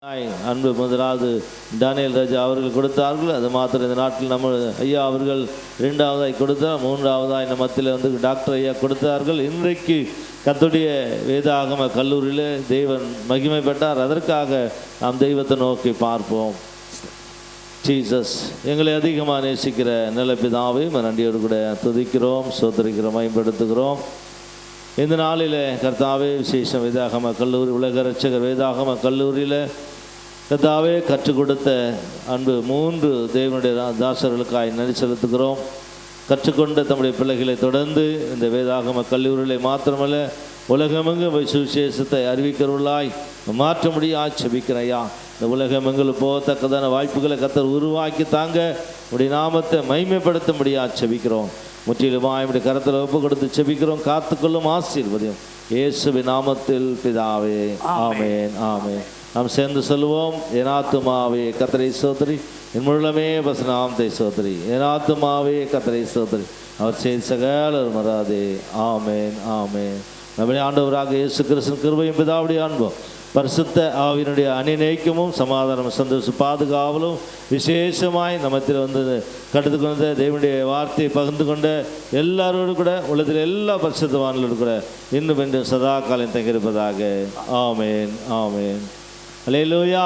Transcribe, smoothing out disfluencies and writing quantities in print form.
அன்பு முதலாவது டானியல் ராஜா அவர்கள் கொடுத்தார்கள். அது மாத்திரம் இந்த நாட்டில் நம்ம ஐயா அவர்கள் 2வதாய் கொடுத்தார். 3வதாய் நம்ம மத்தியில் டாக்டர் ஐயா கொடுத்தார்கள். இன்றைக்கு கர்த்தருடைய வேதாகம கல்லூரியில் தேவன் மகிமை பெற்றார். அதற்காக நாம் தெய்வத்தை நோக்கி பார்ப்போம். ஜீசஸ் எங்களை அதிகமாக நேசிக்கிற நல்ல பிதாவை நன்றியோடு கூட துதிக்கிறோம், சோதரிக்கிறோம், மேம்படுத்துகிறோம். இந்த நாளில் கர்த்தாவே விசேஷம் வேதாகம கல்லூரி உலக ரட்சகர் வேதாகம கல்லூரியில் கர்த்தாவே கற்றுக் கொடுத்த அன்பு 3 தேவனுடைய தாசர்களுக்காய் நன்றி செலுத்துகிறோம். கற்றுக்கொண்ட தம்முடைய பிள்ளைகளை தொடர்ந்து இந்த வேதாகம கல்லூரியில் மாத்திரமல்ல உலகமெங்கும் சுவிசேஷத்தை அறிவிக்கிறவர்களாய் மாற்ற முடியாது செபிக்கிறையா. இந்த உலகமெங்கிலும் போகத்தக்கதான வாய்ப்புகளை கர்த்தர் உருவாக்கி தாங்க உடைய நாமத்தை மகிமைப்படுத்த முடியாது செபிக்கிறோம். முற்றிலுமாய் நம்முடைய கரத்தில் ஒப்பு கொடுத்து செபிக்கிறோம். காத்துக்கொள்ளும் ஆசீர்வதியும் இயேசுவின் நாமத்தில் பிதாவே, ஆமேன், ஆமேன். நாம் சேர்ந்து சொல்லுவோம். என் ஆத்துமாவே கர்த்தரை ஸ்தோத்திரி, என் முழுமே நாமத்தை ஸ்தோத்திரி, என் ஆத்துமாவே கர்த்தரை ஸ்தோத்திரி, அவர் செய்த சகல மறாதே. ஆமேன், ஆமேன். நம்முடைய ஆண்டவராக இயேசு கிறிஸ்துவின் கிருபையும் பிதாவுடைய அன்பும் பரிசுத்த ஆவியினுடைய அணிநேக்கமும் சமாதானம் சந்தோஷ பாதுகாவலும் விசேஷமாய் நம்மத்தில் கற்றுக்கொண்ட தேவனுடைய வார்த்தையை பகிர்ந்து கொண்ட எல்லாரோடு கூட உலகத்தில் எல்லா பரிசுத்தவான்களோடு கூட இன்னும் சதா காலம் தங்கியிருப்பதாக. ஆமேன், ஆமேன். அல்லேலூயா.